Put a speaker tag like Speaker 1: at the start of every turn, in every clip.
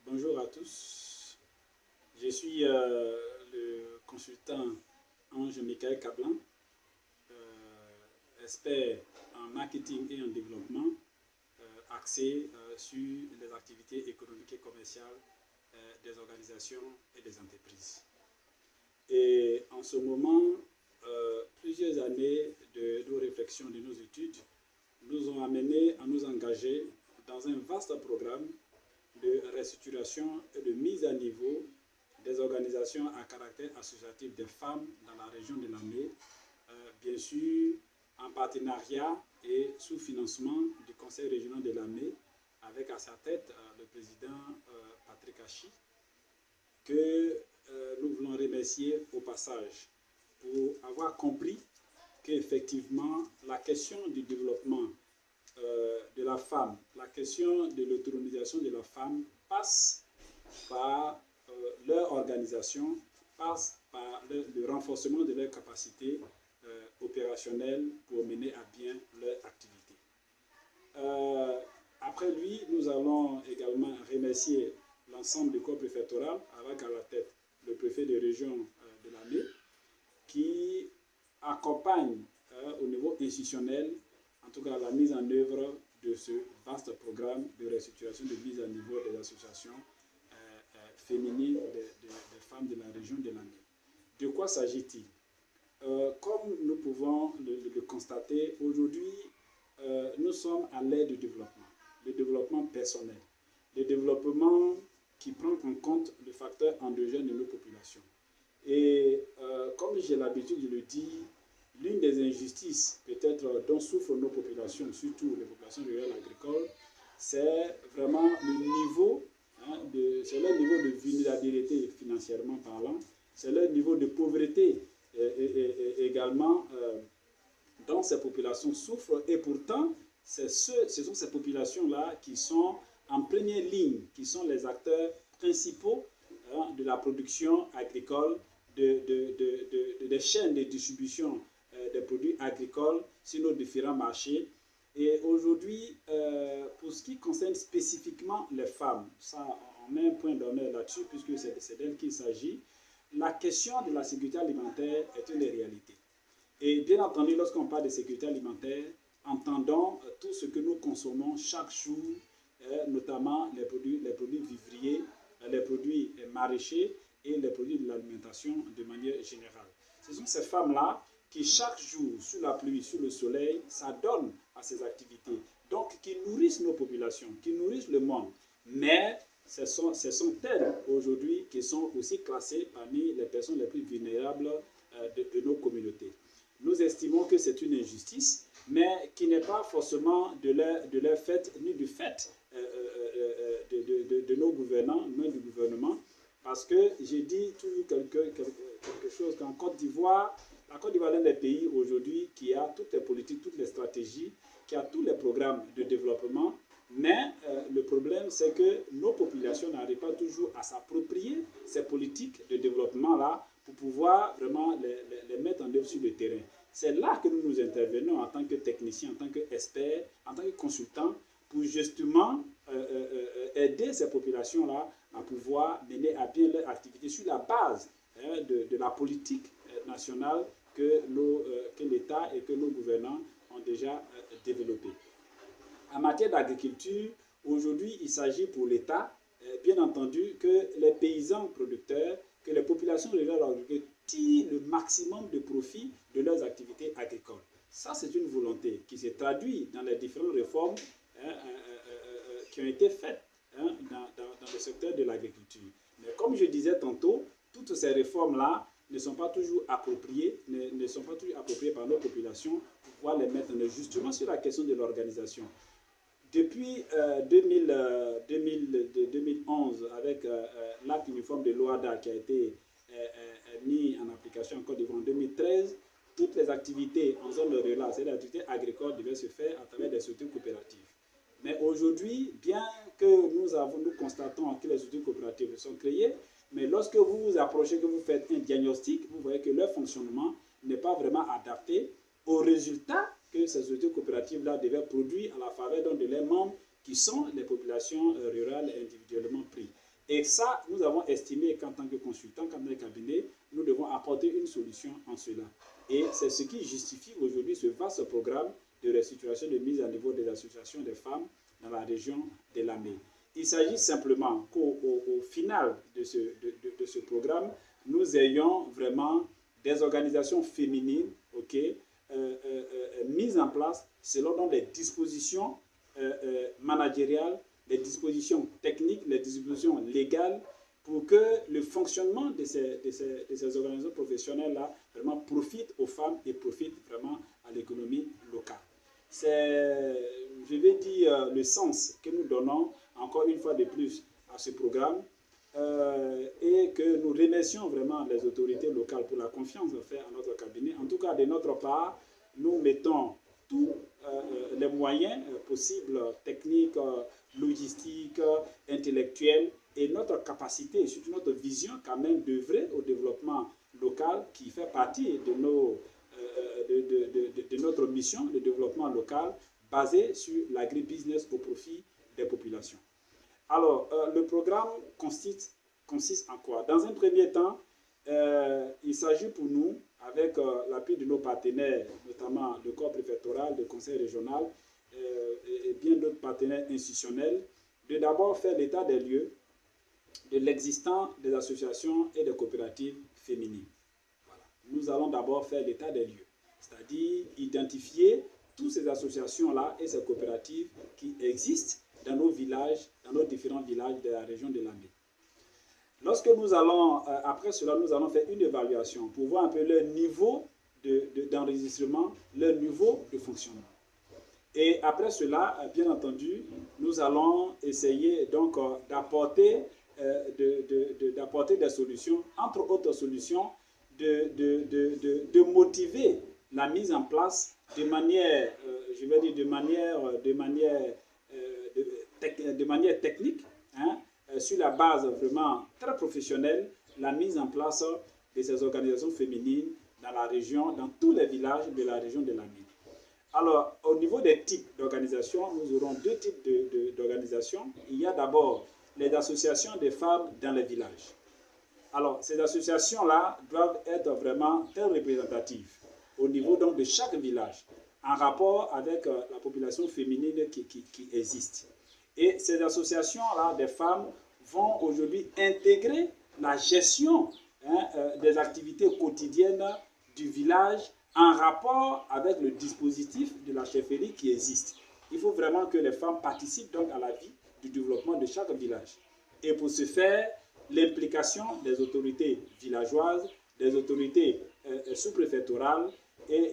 Speaker 1: Bonjour à tous. Je suis le consultant Ange Michael Kablan, expert en marketing et en développement, axé sur les activités économiques et commerciales des organisations et des entreprises. Et en ce moment, plusieurs années de nos réflexions, de nos études, nous ont amenés à nous engager dans un vaste programme de restructuration et de mise à niveau des organisations à caractère associatif des femmes dans la région de Lamé, bien sûr en partenariat et sous financement du Conseil régional de Lamé, avec à sa tête le président Patrick Hachi, que nous voulons remercier au passage pour avoir compris qu'effectivement la question du développement de la femme, la question de l'autonomisation de la femme passe par leur organisation, passe par le renforcement de leurs capacités opérationnelles pour mener à bien leur activité. Après lui, nous allons également remercier l'ensemble du corps préfectoral, avec à la tête le préfet de région de Lamé, qui accompagne au niveau institutionnel, en tout cas la mise en œuvre de ce vaste programme de restructuration de mise à niveau des associations féminines des femmes de la région de Lamé. De quoi s'agit-il? Comme nous pouvons le constater, aujourd'hui, nous sommes à l'ère du développement, le développement personnel, le développement qui prend en compte le facteur endogène de nos populations. Et comme j'ai l'habitude de le dire, l'une des injustices peut-être dont souffrent nos populations, surtout les populations rurales agricoles, c'est vraiment le niveau, c'est leur niveau de vulnérabilité financièrement parlant, c'est leur niveau de pauvreté également dont ces populations souffrent. Et pourtant, ce sont ces populations-là qui sont en première ligne, qui sont les acteurs principaux de la production agricole, des chaînes de distribution des produits agricoles sur nos différents marchés. Et aujourd'hui, pour ce qui concerne spécifiquement les femmes, ça, on met un point d'honneur là-dessus puisque c'est d'elles qu'il s'agit, la question de la sécurité alimentaire est une réalité. Et bien entendu, lorsqu'on parle de sécurité alimentaire, entendons tout ce que nous consommons chaque jour, notamment les produits vivriers, les produits maraîchers et les produits de l'alimentation de manière générale. Ce sont ces femmes-là qui chaque jour, sous la pluie, sous le soleil, s'adonnent à ces activités. Donc, qui nourrissent nos populations, qui nourrissent le monde. Mais ce sont elles aujourd'hui qui sont aussi classées parmi les personnes les plus vulnérables de nos communautés. Nous estimons que c'est une injustice, mais qui n'est pas forcément de leur fait, ni du fait de nos gouvernants, ni du gouvernement. Parce que j'ai dit toujours quelque chose qu'en Côte d'Ivoire, la Côte d'Ivoire est l'un des pays aujourd'hui qui a toutes les politiques, toutes les stratégies, qui a tous les programmes de développement. Mais le problème, c'est que nos populations n'arrivent pas toujours à s'approprier ces politiques de développement-là pour pouvoir vraiment les mettre en œuvre sur le terrain. C'est là que nous intervenons en tant que techniciens, en tant qu'experts, en tant que consultants, pour justement aider ces populations-là à pouvoir mener à bien leur activité sur la base de la politique nationale que l'État et que nos gouvernants ont déjà développée. En matière d'agriculture, aujourd'hui, il s'agit pour l'État, bien entendu, que les paysans producteurs, que les populations rurales agricoles tirent le maximum de profit de leurs activités agricoles. Ça, c'est une volonté qui se traduit dans les différentes réformes qui ont été faites dans le secteur de l'agriculture. Mais comme je disais tantôt, toutes ces réformes-là ne sont pas toujours appropriées, ne sont pas toujours appropriées par nos populations pour pouvoir les mettre en œuvre, justement sur la question de l'organisation. Depuis 2011, avec l'acte uniforme de l'OADA qui a été mis en application en Côte d'Ivoire en 2013, toutes les activités en zone rurale, c'est-à-dire les activités agricoles, devaient se faire à travers des structures coopératives. Mais aujourd'hui, bien que nous constatons que les structures coopératives sont créées, mais lorsque vous vous approchez, que vous faites un diagnostic, vous voyez que leur fonctionnement n'est pas vraiment adapté aux résultats que ces structures coopératives-là devaient produire à la faveur de leurs membres qui sont les populations rurales individuellement prises. Et ça, nous avons estimé qu'en tant que consultant, qu'en tant que cabinet, nous devons apporter une solution en cela. Et c'est ce qui justifie aujourd'hui ce vaste programme de restructuration de mise à niveau des associations des femmes dans la région de Lamé. Il s'agit simplement qu'au final de ce programme, nous ayons vraiment des organisations féminines, mises en place selon donc les dispositions managériales, les dispositions techniques, les dispositions légales, pour que le fonctionnement de ces organisations professionnelles-là vraiment profite aux femmes et profite vraiment à l'économie locale. C'est, je vais dire, le sens que nous donnons encore une fois de plus à ce programme et que nous remercions vraiment les autorités locales pour la confiance faite à notre cabinet. En tout cas, de notre part, nous mettons tous les moyens possibles, techniques, logistiques, intellectuels, et notre capacité, et surtout notre vision quand même d'œuvrer au développement local qui fait partie de, de notre mission de développement local basée sur l'agribusiness au profit des populations. Alors, le programme consiste en quoi? Dans un premier temps, il s'agit pour nous, avec l'appui de nos partenaires, notamment le corps préfectoral, le conseil régional et bien d'autres partenaires institutionnels, de d'abord faire l'état des lieux de l'existence des associations et des coopératives féminines. Voilà. Nous allons d'abord faire l'état des lieux, c'est-à-dire identifier toutes ces associations-là et ces coopératives qui existent dans nos villages, dans nos différents villages de la région de Lamé. Lorsque nous allons, après cela, nous allons faire une évaluation pour voir un peu leur niveau d'enregistrement, leur niveau de fonctionnement. Et après cela, bien entendu, nous allons essayer donc d'apporter des solutions, entre autres solutions, de motiver la mise en place de manière, je vais dire de manière technique, hein, sur la base vraiment très professionnelle, la mise en place de ces organisations féminines dans la région, dans tous les villages de la région de Lamé. Alors, au niveau des types d'organisations, nous aurons deux types d'organisations. Il y a d'abord les associations des femmes dans les villages. Alors, ces associations-là doivent être vraiment très représentatives au niveau donc de chaque village, en rapport avec la population féminine qui existe. Et ces associations-là des femmes vont aujourd'hui intégrer la gestion des activités quotidiennes du village en rapport avec le dispositif de la chefferie qui existe. Il faut vraiment que les femmes participent donc à la vie du développement de chaque village. Et pour ce faire, l'implication des autorités villageoises, des autorités sous-préfectorales et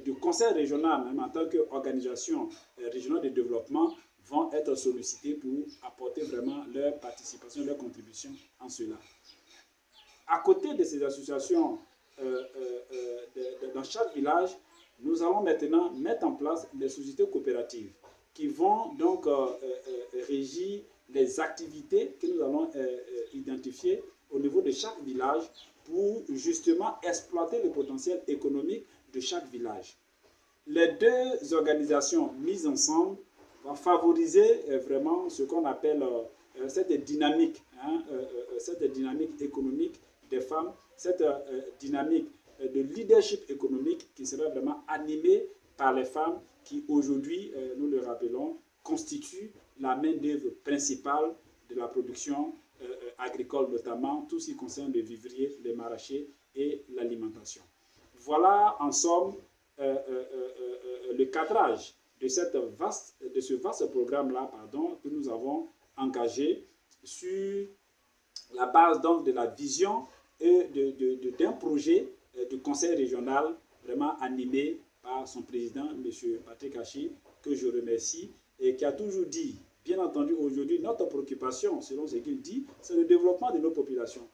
Speaker 1: du conseil régional, même en tant qu'organisation régionale de développement, vont être sollicités pour apporter vraiment leur participation, leur contribution en cela. À côté de ces associations, dans chaque village, nous allons maintenant mettre en place des sociétés coopératives qui vont donc régir les activités que nous allons identifier au niveau de chaque village pour justement exploiter le potentiel économique de chaque village. Les deux organisations mises ensemble vont favoriser vraiment ce qu'on appelle cette dynamique économique des femmes, cette dynamique de leadership économique qui sera vraiment animée par les femmes qui aujourd'hui, nous le rappelons, constituent la main-d'œuvre principale de la production agricole, notamment tout ce qui concerne les vivriers, les maraîchers et l'alimentation. Voilà en somme le cadrage de ce vaste programme-là que nous avons engagé sur la base donc de la vision et d'un projet du conseil régional vraiment animé par son président, M. Patrick Hachi, que je remercie, et qui a toujours dit, bien entendu aujourd'hui, notre préoccupation, selon ce qu'il dit, c'est le développement de nos populations.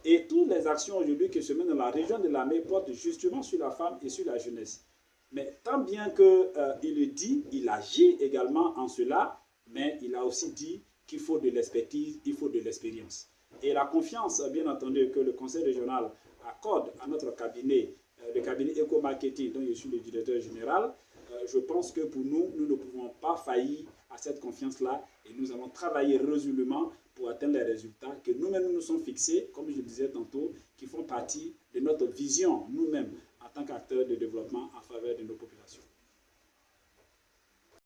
Speaker 1: Et toutes les actions aujourd'hui qui se mènent dans la région de Lamé portent justement sur la femme et sur la jeunesse. Mais tant bien qu'il le dit, il agit également en cela, mais il a aussi dit qu'il faut de l'expertise, il faut de l'expérience. Et la confiance, bien entendu, que le conseil régional accorde à notre cabinet, le cabinet Eco-Marketing, dont je suis le directeur général, je pense que pour nous, nous ne pouvons pas faillir à cette confiance-là et nous allons travailler résolument pour atteindre les résultats que nous-mêmes nous sommes fixés, comme je le disais tantôt, qui font partie de notre vision nous-mêmes en tant qu'acteurs de développement en faveur de nos populations.